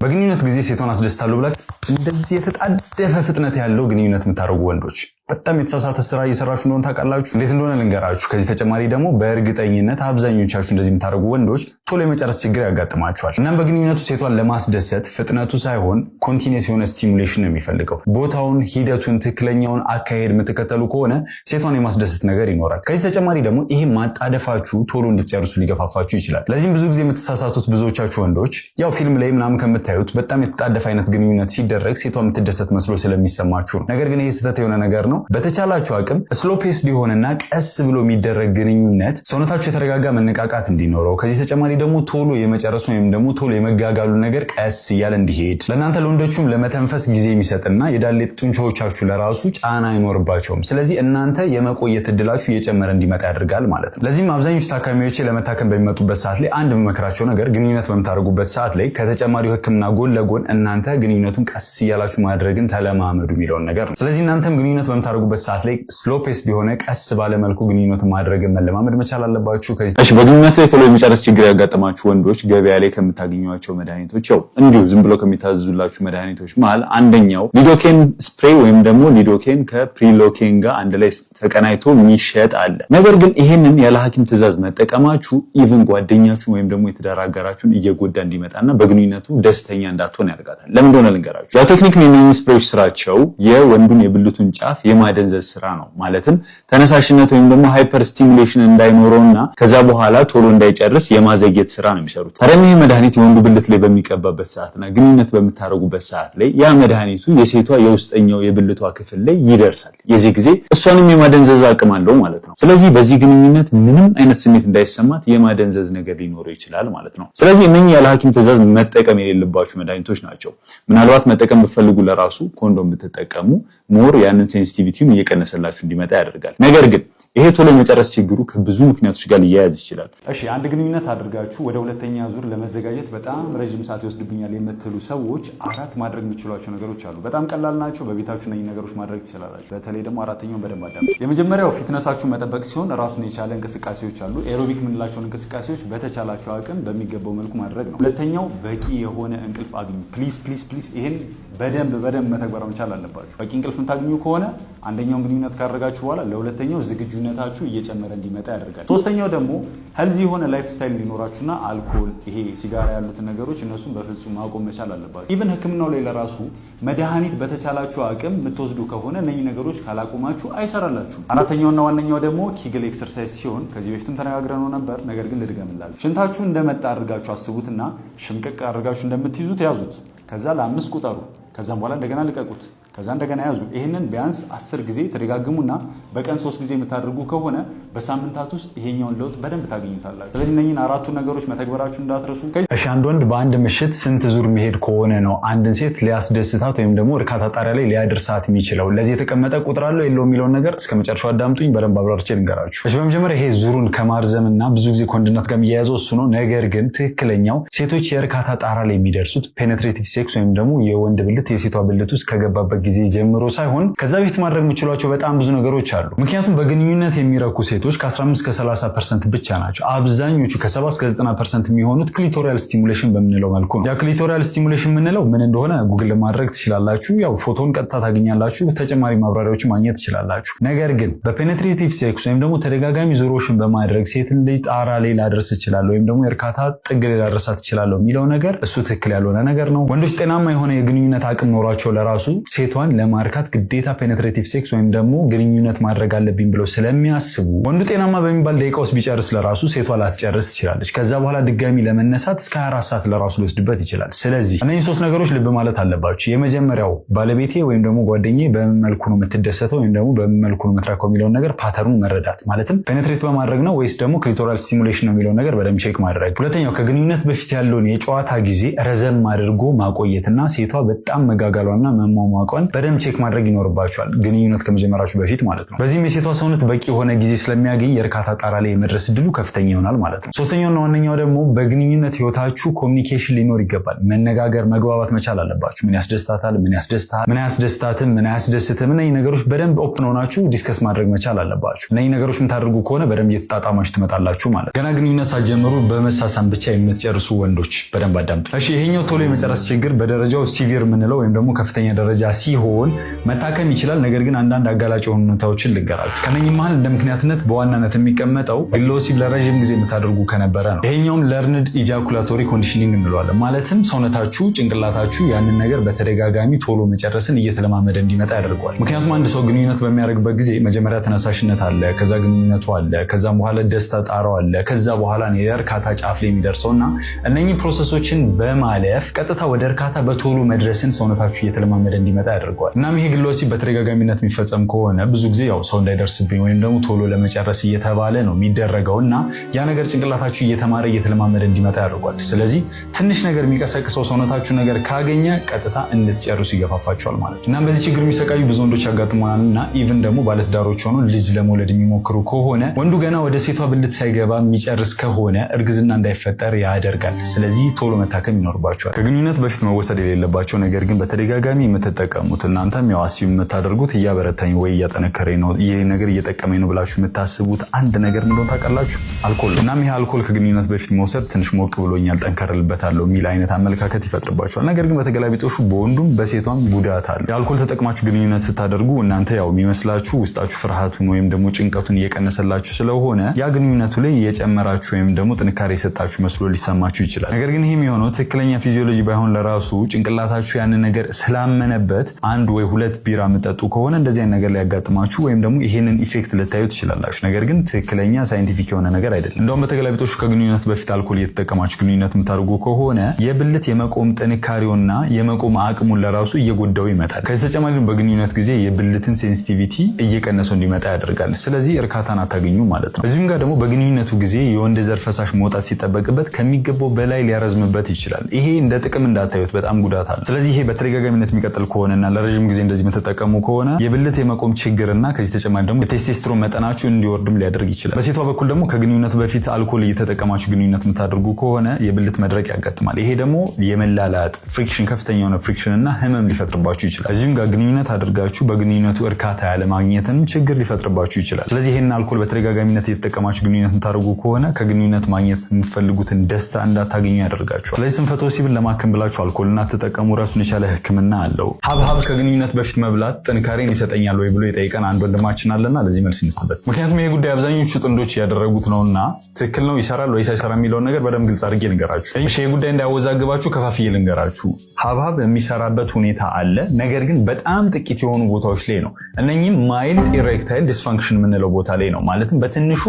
በግንኙነት ጊዜ ሴቷን አስደስታለሁ ብላችሁ እንደዚህ የተጣደፈ ፍጥነት ያለው ግንኙነት የምታደርጉ ወንዶች በጣም የተሳሳተ ስራ እየሰራችሁ እንደሆነ ታውቃላችሁ። እንዴት እንደሆነ ልንገራችሁ። ከዚህ ተጨማሪ ደግሞ በእርግጠኝነት አብዛኞቻችሁ እንደዚህ የምታደርጉ ወንዶች ቶሎ የመጨረስ ችግር ያጋጥማችኋል። እናም በግንኙነቱ ሴቷን ለማስደሰት ፍጥነቱ ሳይሆን ኮንቲኒየስ የሆነ ስቲሙሌሽን ነው የሚፈልገው። ቦታውን፣ ሂደቱን፣ ትክክለኛውን አካሄድ የምትከተሉ ከሆነ ሴቷን የማስደሰት ነገር ይኖራል። ከዚህ ተጨማሪ ደግሞ ይሄ ማጣደፋችሁ ቶሎ እንድትጨርሱ ሊገፋፋችሁ ይችላል። ለዚህም ብዙ ጊዜ የምትሳሳቱት ብዙዎቻችሁ ወንዶች ያው ፊልም ላይ ምናምን ከምታዩት በጣም የተጣደፈ አይነት ግንኙነት ሲደረግ ሴቷ የምትደሰት መስሎ ስለሚሰማችሁ ነው። ነገር ግን ይሄ ስህተት የሆነ ነገር ነው። በተቻላችሁ አቅም ስሎ ፔስ ሊሆንና ቀስ ብሎ የሚደረግ ግንኙነት ሰውነታችሁ የተረጋጋ መነቃቃት እንዲኖረው፣ ከዚህ ተጨማሪ ደግሞ ቶሎ የመጨረሱ ወይም ደግሞ ቶሎ የመጋጋሉ ነገር ቀስ እያለ እንዲሄድ ለእናንተ ለወንዶቹም ለመተንፈስ ጊዜ የሚሰጥና የዳሌ ጡንቻዎቻችሁ ለራሱ ጫና አይኖርባቸውም። ስለዚህ እናንተ የመቆየት እድላችሁ እየጨመረ እንዲመጣ ያደርጋል ማለት ነው። ለዚህም አብዛኞቹ ታካሚዎቼ ለመታከም በሚመጡበት ሰዓት ላይ አንድ በመከራቸው ነገር ግንኙነት በምታደርጉበት ሰዓት ላይ ከተጨማሪው ሕክምና ጎን ለጎን እናንተ ግንኙነቱን ቀስ እያላችሁ ማድረግን ተለማመዱ የሚለውን ነገር ነው። ስለዚህ እናንተም ግንኙነት በምታደርጉበት ሰዓት ላይ ስሎ ፔስ ቢሆነ ቀስ ባለ መልኩ ግንኙነት ማድረግን መለማመድ መቻል አለባችሁ። እሺ፣ በግንኙነት ላይ ቶሎ የመጨረስ ችግር ያጋጠማችሁ ወንዶች ገበያ ላይ ከምታገኟቸው መድኃኒቶች ያው እንዲሁ ዝም ብሎ ከሚታዘዙላችሁ መድኃኒቶች መሃል አንደኛው ሊዶኬን ስፕሬይ ወይም ደግሞ ሊዶኬን ከፕሪሎኬን ጋር አንድ ላይ ተቀናይቶ የሚሸጥ አለ። ነገር ግን ይሄንን ያለ ሐኪም ትዕዛዝ መጠቀማችሁ ኢቭን ጓደኛችሁን ወይም ደግሞ የትዳር አጋራችሁን እየጎዳ እንዲመጣና በግንኙነቱ ደስተኛ እንዳትሆን ያደርጋታል። ለምን እንደሆነ ልንገራችሁ። ያው ቴክኒካሊ እነዚህ ስፕሬዎች ስራቸው የወንዱን የብልቱን ጫፍ የማደንዘዝ ስራ ነው። ማለትም ተነሳሽነት ወይም ደግሞ ሃይፐር ስቲሙሌሽን እንዳይኖረውና ከዛ በኋላ ቶሎ እንዳይጨርስ የማዘግየት ስራ ነው የሚሰሩት። ታዲያ ይሄ መድኃኒት የወንዱ ብልት ላይ በሚቀባበት ሰዓትና ግንኙነት በምታረጉበት ሰዓት ላይ ያ መድኃኒቱ የሴቷ የውስጠኛው የብልቷ ክፍል ላይ ይደርሳል። የዚህ ጊዜ እሷንም የማደንዘዝ አቅም አለው ማለት ነው። ስለዚህ በዚህ ግንኙነት ምንም አይነት ስሜት እንዳይሰማት የማደንዘዝ ነገር ሊኖረው ይችላል ማለት ነው። ስለዚህ እነኚህ ያለ ሐኪም ትዕዛዝ መጠቀም የሌለባችሁ መድኃኒቶች ናቸው። ምናልባት መጠቀም ብትፈልጉ ለራሱ ኮንዶም ብትጠቀሙ ሞር ያንን ሴንሲቲቪቲውን እየቀነሰላችሁ እንዲመጣ ያደርጋል። ነገር ግን ይሄ ቶሎ የመጨረስ ችግሩ ከብዙ ምክንያቶች ጋር ሊያያዝ ይችላል። እሺ፣ አንድ ግንኙነት አድርጋችሁ ወደ ሁለተኛ ዙር ለመዘጋጀት በጣም ረጅም ሰዓት ይወስድብኛል የምትሉ ሰዎች አራት ማድረግ የምትችሏቸው ነገሮች አሉ። በጣም ቀላል ናቸው። በቤታችሁ እነዚህ ነገሮች ማድረግ ትችላላችሁ። በተለይ ደግሞ አራተኛውን በደንብ አዳምጡ። የመጀመሪያው ፊትነሳችሁን መጠበቅ ሲሆን ራሱን የቻለ እንቅስቃሴዎች አሉ። ኤሮቢክ የምንላቸውን እንቅስቃሴዎች በተቻላችሁ አቅም በሚገባው መልኩ ማድረግ ነው። ሁለተኛው በቂ የሆነ እንቅልፍ አግኙ። ፕሊዝ ፕሊዝ ፕሊዝ፣ ይሄን በደንብ መተግበር መቻል አለባችሁ። በቂ እንቅልፍ የምታገኙ ከሆነ አንደኛውን ግንኙነት ካደረጋችሁ በኋላ ለሁለተኛው ዝግጁነታችሁ እየጨመረ እንዲመጣ ያደርጋል። ሶስተኛው ደግሞ ሄልዚ የሆነ ላይፍ ስታይል እንዲኖራችሁና አልኮል፣ ይሄ ሲጋራ ያሉትን ነገሮች እነሱን በፍጹም ማቆም መቻል አለባችሁ። ኢቭን ሕክምናው ላይ ለራሱ መድኃኒት በተቻላችሁ አቅም የምትወስዱ ከሆነ እነኚህ ነገሮች ካላቆማችሁ አይሰራላችሁም። አራተኛውና ዋነኛው ደግሞ ኪግል ኤክሰርሳይዝ ሲሆን ከዚህ በፊትም ተነጋግረነው ነበር፣ ነገር ግን ልድገምላችሁ። ሽንታችሁ እንደመጣ አድርጋችሁ አስቡትና ሽምቅቅ አድርጋችሁ እንደምትይዙት ያዙት። ከዛ ለ5 ቁጠሩ። ከዛም በኋላ እንደገና ልቀቁት። ከዛ እንደገና ያዙ። ይሄንን ቢያንስ 10 ጊዜ ተደጋግሙና በቀን 3 ጊዜ የምታደርጉ ከሆነ በሳምንታት ውስጥ ይሄኛውን ለውጥ በደንብ ታገኙታላችሁ። ስለዚህ እነኚህን አራቱን ነገሮች መተግበራችሁ እንዳትረሱ። እሺ፣ አንድ ወንድ በአንድ ምሽት ስንት ዙር መሄድ ከሆነ ነው አንድን ሴት ሊያስደስታት ወይም ደግሞ እርካታ ጣሪያ ላይ ሊያደርሳት የሚችለው? ለዚህ የተቀመጠ ቁጥር አለው የለው የሚለውን ነገር እስከ መጨረሻው አዳምጡኝ፣ በደንብ አብራርቼ ልንገራችሁ። እሺ፣ በመጀመሪያ ይሄ ዙሩን ከማርዘምና ብዙ ጊዜ ከወንድነት ጋር የሚያያዘው እሱ ነው። ነገር ግን ትክክለኛው ሴቶች የእርካታ ጣራ ላይ የሚደርሱት ፔኔትሬቲቭ ሴክስ ወይም ደግሞ የወንድ ብልት የሴቷ ብልት ውስጥ ከገባበት ጊዜ ጀምሮ ሳይሆን ከዛ በፊት ማድረግ የሚችሏቸው በጣም ብዙ ነገሮች አሉ። ምክንያቱም በግንኙነት የሚረኩ ሴቶች ከ15 እስከ 30% ብቻ ናቸው። አብዛኞቹ ከ70 እስከ 90% የሚሆኑት ክሊቶሪያል ስቲሙሌሽን በምንለው መልኩ ነው። ያ ክሊቶሪያል ስቲሙሌሽን የምንለው ምን እንደሆነ ጉግል ማድረግ ትችላላችሁ። ያው ፎቶን ቀጥታ ታገኛላችሁ። ተጨማሪ ማብራሪያዎች ማግኘት ትችላላችሁ። ነገር ግን በፔኔትሬቲቭ ሴክስ ወይም ደግሞ ተደጋጋሚ ዙሮችን በማድረግ ሴትን ልጅ ጣራ ላይ ላደርስ እችላለሁ ወይም ደግሞ የእርካታ ጥግ ላይ ላደርሳት እችላለሁ የሚለው ነገር እሱ ትክክል ያልሆነ ነገር ነው። ወንዶች ጤናማ የሆነ የግንኙነት አቅም ኖሯቸው ለራሱ ሴቷን ለማርካት ግዴታ ፔኔትሬቲቭ ሴክስ ወይም ደግሞ ግንኙነት ማድረግ አለብኝ ብለው ስለሚያስቡ ወንዱ ጤናማ በሚባል ደቂቃ ውስጥ ቢጨርስ ለራሱ ሴቷ ላትጨርስ ትችላለች። ከዛ በኋላ ድጋሚ ለመነሳት እስከ 24 ሰዓት ለራሱ ሊወስድበት ይችላል። ስለዚህ እነዚህ 3 ነገሮች ልብ ማለት አለባችሁ። የመጀመሪያው ባለቤቴ ወይም ደግሞ ጓደኛዬ በምን መልኩ ነው የምትደሰተው ወይም ደግሞ በምን መልኩ ነው የምትራከው የሚለውን ነገር ፓተርኑን መረዳት፣ ማለትም ፔኔትሬት በማድረግ ነው ወይስ ደግሞ ክሊቶራል ስቲሙሌሽን ነው የሚለውን ነገር በደንብ ቼክ ማድረግ። ሁለተኛው ከግንኙነት በፊት ያለውን የጨዋታ ጊዜ ረዘም አድርጎ ማቆየትና ሴቷ በጣም መጋጋሏና መሟሟቋን መኖሯን በደንብ ቼክ ማድረግ ይኖርባችኋል፣ ግንኙነት ከመጀመራችሁ በፊት ማለት ነው። በዚህም የሴቷ ሰውነት በቂ የሆነ ጊዜ ስለሚያገኝ የእርካታ ጣራ ላይ የመድረስ እድሉ ከፍተኛ ይሆናል ማለት ነው። ሶስተኛውና ዋነኛው ደግሞ በግንኙነት ህይወታችሁ ኮሚኒኬሽን ሊኖር ይገባል። መነጋገር፣ መግባባት መቻል አለባችሁ። ምን ያስደስታታል፣ ምን ያስደስታል፣ ምን አያስደስታትም፣ ምን አያስደስትም፣ እነዚህ ነገሮች በደንብ ኦፕን ሆናችሁ ዲስከስ ማድረግ መቻል አለባችሁ። እነዚህ ነገሮች የምታደርጉ ከሆነ በደንብ እየተጣጣማችሁ ትመጣላችሁ ማለት ነው። ገና ግንኙነት ሳትጀምሩ በመሳሳም ብቻ የምትጨርሱ ወንዶች በደንብ አዳምጡ። እሺ፣ ይሄኛው ቶሎ የመጨረስ ችግር በደረጃው ሲቪር የምንለው ወይም ደግሞ ከፍተኛ ደረጃ ሲሆን መታከም ይችላል። ነገር ግን አንዳንድ አጋላጭ የሆኑ ሁኔታዎችን ልንገራችሁ። ከነኚህ መሀል እንደ ምክንያትነት በዋናነት የሚቀመጠው ግለ ወሲብ ለረዥም ጊዜ የምታደርጉ ከነበረ ነው። ይሄኛውም ለርንድ ኢጃኩላቶሪ ኮንዲሽኒንግ እንለዋለን። ማለትም ሰውነታችሁ፣ ጭንቅላታችሁ ያንን ነገር በተደጋጋሚ ቶሎ መጨረስን እየተለማመደ እንዲመጣ ያደርገዋል። ምክንያቱም አንድ ሰው ግንኙነት በሚያደርግበት ጊዜ መጀመሪያ ተነሳሽነት አለ፣ ከዛ ግንኙነቱ አለ፣ ከዛም በኋላ ደስታ ጣራው አለ፣ ከዛ በኋላ ነው የእርካታ ጫፍ ላይ የሚደርሰው እና እነኚህ ፕሮሰሶችን በማለፍ ቀጥታ ወደ እርካታ በቶሎ መድረስን ሰውነታችሁ እየተለማመደ እንዲመጣ ያደርገዋል። እናም ይሄ ግለ ወሲብ በተደጋጋሚነት የሚፈጸም ከሆነ ብዙ ጊዜ ያው ሰው እንዳይደርስብኝ ወይም ደግሞ ቶሎ ለመጨረስ እየተባለ ነው የሚደረገው እና ያ ነገር ጭንቅላታችሁ እየተማረ እየተለማመደ እንዲመጣ ያደርጓል። ስለዚህ ትንሽ ነገር የሚቀሰቅሰው ሰውነታችሁ ነገር ካገኘ ቀጥታ እንድትጨርሱ ይገፋፋችኋል ማለት ነው። እናም በዚህ ችግር የሚሰቃዩ ብዙ ወንዶች ያጋጥሙናል እና ኢቭን ደግሞ ባለትዳሮች ሆኖ ልጅ ለመውለድ የሚሞክሩ ከሆነ ወንዱ ገና ወደ ሴቷ ብልት ሳይገባ የሚጨርስ ከሆነ እርግዝና እንዳይፈጠር ያደርጋል። ስለዚህ ቶሎ መታከም ይኖርባቸዋል። ከግንኙነት በፊት መወሰድ የሌለባቸው ነገር ግን በተደጋጋሚ የምትጠቀሙት እናንተም ያው አስቢ የምታደርጉት እያበረታኝ ወይ እያጠነከረኝ ነው፣ ይሄ ነገር እየጠቀመኝ ነው ብላችሁ የምታስቡት አንድ ነገር ምንድነው ታውቃላችሁ? አልኮል። እናም ይሄ አልኮል ከግንኙነት በፊት መውሰድ ትንሽ ሞቅ ብሎኛል፣ ጠንከርልበታለሁ የሚል አይነት አመለካከት ይፈጥርባቸዋል። ነገር ግን በተገላቢጦሹ በወንዱም በሴቷም ጉዳት አለ። የአልኮል ተጠቅማችሁ ግንኙነት ስታደርጉ እናንተ ያው የሚመስላችሁ ውስጣችሁ ፍርሃቱን ወይም ደግሞ ጭንቀቱን እየቀነሰላችሁ ስለሆነ ያ ግንኙነቱ ላይ እየጨመራችሁ ወይም ደግሞ ጥንካሬ የሰጣችሁ መስሎ ሊሰማችሁ ይችላል። ነገር ግን ይህ የሚሆነው ትክክለኛ ፊዚዮሎጂ ባይሆን ለራሱ ጭንቅላታችሁ ያንን ነገር ስላመነበት አንድ ወይ ሁለት ቢራ የምጠጡ ከሆነ እንደዚህ አይነት ነገር ሊያጋጥማችሁ ወይም ደግሞ ይሄንን ኢፌክት ልታዩ ትችላላችሁ። ነገር ግን ትክክለኛ ሳይንቲፊክ የሆነ ነገር አይደለም። እንደውም በተገላቢጦሹ ከግንኙነት በፊት አልኮል እየተጠቀማችሁ ግንኙነት የምታደርጉ ከሆነ የብልት የመቆም ጥንካሬውና የመቆም አቅሙን ለራሱ እየጎዳው ይመጣል። ከዚህ ተጨማሪ በግንኙነት ጊዜ የብልትን ሴንሲቲቪቲ እየቀነሰው እንዲመጣ ያደርጋል። ስለዚህ እርካታን አታገኙ ማለት ነው። እዚህም ጋር ደግሞ በግንኙነቱ ጊዜ የወንድ ዘር ፈሳሽ መውጣት ሲጠበቅበት ከሚገባው በላይ ሊያረዝምበት ይችላል። ይሄ እንደ ጥቅም እንዳታዩት፣ በጣም ጉዳት አለ። ስለዚህ ይሄ በተደጋጋሚነት የሚቀጥል ከሆነና ለረዥም ጊዜ እንደዚህ የምትጠቀሙ ከሆነ የብልት የመቆም ችግርና ከዚህ ተጨማሪ ደግሞ የቴስቴስትሮን መጠናችሁ እንዲወርድም ሊያደርግ ይችላል። በሴቷ በኩል ደግሞ ከግንኙነት በፊት አልኮል እየተጠቀማችሁ ግንኙነት የምታደርጉ ከሆነ የብልት መድረቅ ያጋጥማል። ይሄ ደግሞ የመላላጥ ፍሪክሽን፣ ከፍተኛ የሆነ ፍሪክሽን እና ህመም ሊፈጥርባችሁ ይችላል። እዚህም ጋር ግንኙነት አድርጋችሁ በግንኙነቱ እርካታ ያለማግኘትንም ችግር ሊፈጥርባችሁ ይችላል። ስለዚህ ይሄን አልኮል በተደጋጋሚነት እየተጠቀማችሁ ግንኙነት የምታደርጉ ከሆነ ከግንኙነት ማግኘት የምትፈልጉትን ደስታ እንዳታገኙ ያደርጋችኋል። ስለዚህ ስንፈተ ወሲብን ለማከም ብላችሁ አልኮልና ተጠቀሙ። ራሱን የቻለ ህክምና አለው። ሀብሀብ ከግንኙነት በፊት መብላት ጥንካሬን ይሰጠኛል ወይ ብሎ የጠይቀን አንድ ወንድማችን አለና ለዚህ መልስ እንስጥበት። ምክንያቱም ይሄ ጉዳይ አብዛኞቹ ጥንዶች ያደረጉት ነውና ትክክል ነው፣ ይሰራል ወይስ አይሰራም የሚለውን ነገር በደንብ ግልጽ አድርጌ ልንገራችሁ። ይሄ ጉዳይ እንዳያወዛግባችሁ ከፋፍዬ ልንገራችሁ። ሀብሀብ የሚሰራበት ሁኔታ አለ፣ ነገር ግን በጣም ጥቂት የሆኑ ቦታዎች ላይ ነው። እነኚህም ማይልድ ኢሬክታይል ዲስፋንክሽን የምንለው ቦታ ላይ ነው። ማለትም በትንሹ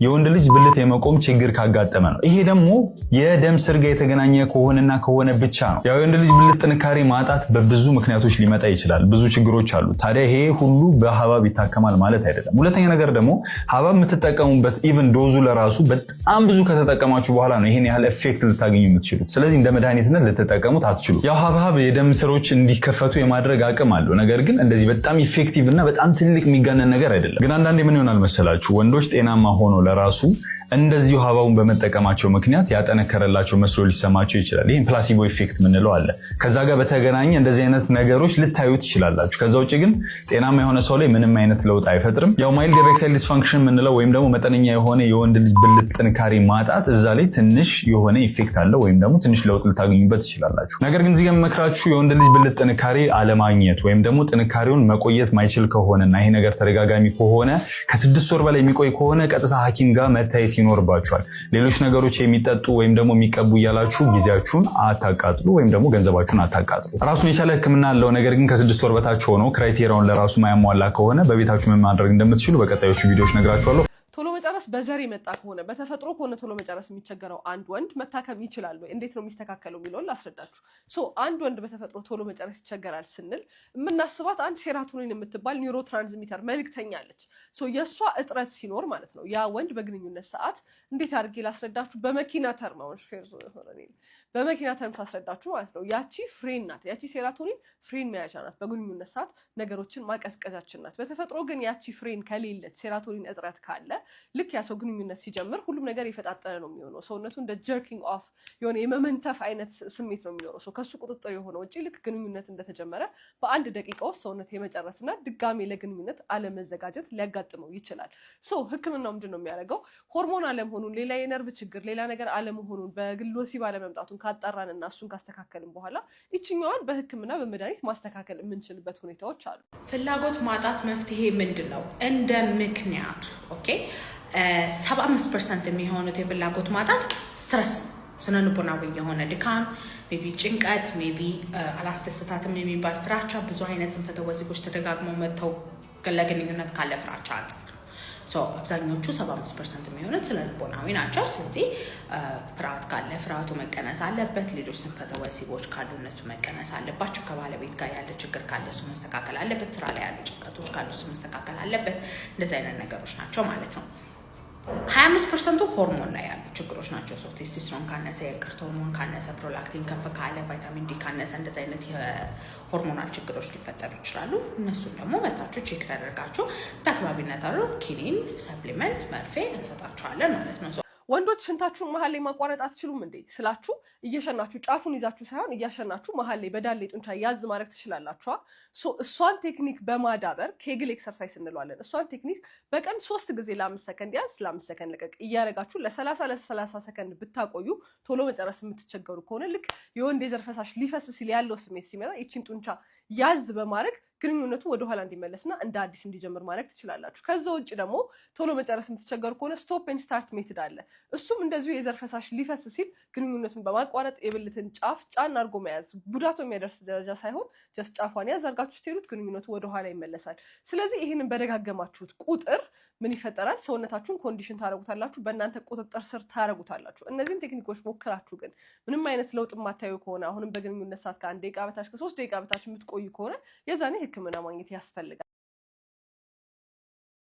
የወንድ ልጅ ብልት የመቆም ችግር ካጋጠመ ነው። ይሄ ደግሞ የደም ስር ጋር የተገናኘ ከሆነና ከሆነ ብቻ ነው። ያው የወንድ ልጅ ብልት ጥንካሬ ማጣት በብዙ ምክንያቶች ሊመጣ ይችላል። ብዙ ችግሮች አሉ። ታዲያ ይሄ ሁሉ በሀብሀብ ይታከማል ማለት አይደለም። ሁለተኛ ነገር ደግሞ ሀብሀብ የምትጠቀሙበት ኢቭን ዶዙ ለራሱ በጣም ብዙ ከተጠቀማችሁ በኋላ ነው ይሄን ያህል ኤፌክት ልታገኙ የምትችሉት። ስለዚህ እንደ መድኃኒትነት ልትጠቀሙት አትችሉ። ያው ሀብሀብ የደም ስሮች እንዲከፈቱ የማድረግ አቅም አለው። ነገር ግን እንደዚህ በጣም ኢፌክቲቭ እና በጣም ትልቅ የሚጋነን ነገር አይደለም። ግን አንዳንዴ ምን ይሆናል መሰላችሁ፣ ወንዶች ጤናማ ሆኖ ለራሱ እንደዚሁ ሀብሀቡን በመጠቀማቸው ምክንያት ያጠነከረላቸው መስሎ ሊሰማቸው ይችላል። ይህም ፕላሲቦ ኢፌክት ምንለው አለ። ከዛ ጋር በተገናኘ እንደዚህ አይነት ነገሮች ልታዩ ትችላላችሁ። ከዛ ውጭ ግን ጤናማ የሆነ ሰው ላይ ምንም አይነት ለውጥ አይፈጥርም። ያው ማይልድ ኢሬክታይል ዲስፋንክሽን ምንለው ወይም ደግሞ መጠነኛ የሆነ የወንድ ልጅ ብልት ጥንካሬ ማጣት፣ እዛ ላይ ትንሽ የሆነ ኢፌክት አለ ወይም ደግሞ ትንሽ ለውጥ ልታገኙበት ትችላላችሁ። ነገር ግን እዚህ ጋር የምመክራችሁ የወንድ ልጅ ብልት ጥንካሬ አለማግኘት ወይም ደግሞ ጥንካሬውን መቆየት ማይችል ከሆነና ይሄ ነገር ተደጋጋሚ ከሆነ ከ6 ወር በላይ የሚቆይ ከሆነ ቀጥታ ሐኪም ጋር መታየት ይኖርባችኋል። ሌሎች ነገሮች የሚጠጡ ወይም ደግሞ የሚቀቡ እያላችሁ ጊዜያችሁን አታቃጥሉ ወይም ደግሞ ገንዘባችሁን አታቃጥሉ። ራሱን የቻለ ሕክምና አለው። ነገር ግን ከ6 ወር በታች ሆኖ ክራይቴሪያውን ለራሱ ማያሟላ ከሆነ በቤታችሁ ምን ማድረግ እንደምትችሉ በቀጣዮቹ ቪዲዮዎች ነግራችኋለሁ። ቶሎ መጨረስ በዘር የመጣ ከሆነ በተፈጥሮ ከሆነ ቶሎ መጨረስ የሚቸገረው አንድ ወንድ መታከም ይችላል ወይ? እንዴት ነው የሚስተካከለው የሚለውን ላስረዳችሁ። አንድ ወንድ በተፈጥሮ ቶሎ መጨረስ ይቸገራል ስንል የምናስባት አንድ ሴራቶኒን የምትባል ኒውሮ ትራንስሚተር መልክተኛ አለች። የእሷ እጥረት ሲኖር ማለት ነው ያ ወንድ በግንኙነት ሰዓት እንዴት አድርጌ ላስረዳችሁ? በመኪና ተርማዎች በመኪና ተርም ሳስረዳችሁ ማለት ነው። ያቺ ፍሬን ናት። ያቺ ሴራቶኒን ፍሬን መያዣ ናት። በግንኙነት ሰዓት ነገሮችን ማቀዝቀዣችን ናት። በተፈጥሮ ግን ያቺ ፍሬን ከሌለች ሴራቶኒን እጥረት ካለ ልክ ያ ሰው ግንኙነት ሲጀምር ሁሉም ነገር የፈጣጠነ ነው የሚሆነው። ሰውነቱ እንደ ጀርኪንግ ኦፍ የሆነ የመመንተፍ አይነት ስሜት ነው የሚኖረው። ሰው ከሱ ቁጥጥር የሆነ ውጪ ልክ ግንኙነት እንደተጀመረ በአንድ ደቂቃ ውስጥ ሰውነት የመጨረስና ድጋሜ ለግንኙነት አለመዘጋጀት ሊያጋጥመው ይችላል። ህክምናው ምንድን ነው የሚያደርገው? ሆርሞን አለመሆኑን፣ ሌላ የነርቭ ችግር፣ ሌላ ነገር አለመሆኑን በግል ወሲብ አለመምጣቱን ካጣራንና እሱን ካስተካከልን በኋላ ይችኛዋን በህክምና በመድኃኒት ማስተካከል የምንችልበት ሁኔታዎች አሉ። ፍላጎት ማጣት መፍትሄ ምንድን ነው? እንደ ምክንያቱ 75% የሚሆኑት የፍላጎት ማጣት ስትረስ ነው። ስነልቦናዊ የሆነ ድካም፣ ሜቢ ጭንቀት፣ ሜቢ አላስደስታትም የሚባል ፍራቻ፣ ብዙ አይነት ስንፈተ ወሲቦች ተደጋግመው መጥተው ለግንኙነት ካለ ፍራቻ አንጻር አብዛኞቹ 75% የሚሆኑት ስነልቦናዊ ናቸው። ስለዚህ ፍርሃት ካለ ፍርሃቱ መቀነስ አለበት። ሌሎች ስንፈተ ወሲቦች ካሉ እነሱ መቀነስ አለባቸው። ከባለቤት ጋር ያለ ችግር ካለ እሱ መስተካከል አለበት። ስራ ላይ ያሉ ጭንቀቶች ካሉ እሱ መስተካከል አለበት። እንደዚህ አይነት ነገሮች ናቸው ማለት ነው። 25% ሆርሞን ላይ ያሉ ችግሮች ናቸው። ቴስቶስትሮን ካነሰ፣ የእንቅርት ሆርሞን ካነሰ፣ ፕሮላክቲን ከፍ ካለ፣ ቫይታሚን ዲ ካነሰ እንደዚህ አይነት የሆርሞናል ችግሮች ሊፈጠሩ ይችላሉ። እነሱን ደግሞ መታችሁ ቼክ ተደርጋችሁ እንዳግባቢነት አሉ ኪኒን፣ ሰፕሊመንት፣ መርፌ እንሰጣችኋለን ማለት ነው። ወንዶች ሽንታችሁን መሀል ላይ ማቋረጥ አትችሉም እንዴ ስላችሁ እየሸናችሁ ጫፉን ይዛችሁ ሳይሆን እያሸናችሁ መሀል ላይ በዳሌ ጡንቻ ያዝ ማድረግ ትችላላችሁ። እሷን ቴክኒክ በማዳበር ኬግል ኤክሰርሳይዝ እንለዋለን። እሷን ቴክኒክ በቀን 3 ጊዜ ለ5 ሰከንድ ያዝ ለ5 ሰከንድ ለቀቅ እያደረጋችሁ ለ30 ሰከንድ ብታቆዩ ቶሎ መጨረስ የምትቸገሩ ከሆነ ልክ የወንድ የዘር ፈሳሽ ሊፈስ ሲል ያለው ስሜት ሲመጣ ይቺን ጡንቻ ያዝ በማድረግ ግንኙነቱ ወደ ኋላ እንዲመለስና እንደ አዲስ እንዲጀምር ማድረግ ትችላላችሁ። ከዛ ውጭ ደግሞ ቶሎ መጨረስ የምትቸገሩ ከሆነ ስቶፕ ኤንድ ስታርት ሜትድ አለ። እሱም እንደዚሁ የዘር ፈሳሽ ሊፈስ ሲል ግንኙነቱን በማቋረጥ የብልትን ጫፍ ጫን አድርጎ መያዝ፣ ጉዳቱ የሚያደርስ ደረጃ ሳይሆን ጀስት ጫፏን ያዝ አድርጋችሁ ስትሄዱት ግንኙነቱ ወደ ኋላ ይመለሳል። ስለዚህ ይህንን በደጋገማችሁት ቁጥር ምን ይፈጠራል? ሰውነታችሁን ኮንዲሽን ታደርጉታላችሁ፣ በእናንተ ቁጥጥር ስር ታደርጉታላችሁ። እነዚህን ቴክኒኮች ሞክራችሁ ግን ምንም አይነት ለውጥ የማታዩ ከሆነ አሁንም በግንኙነት ሰዓት ከ1 ደቂቃ በታች ከ3 ደቂቃ በታች የምትቆዩ ከሆነ የዛኔ ህክምና ማግኘት ያስፈልጋል።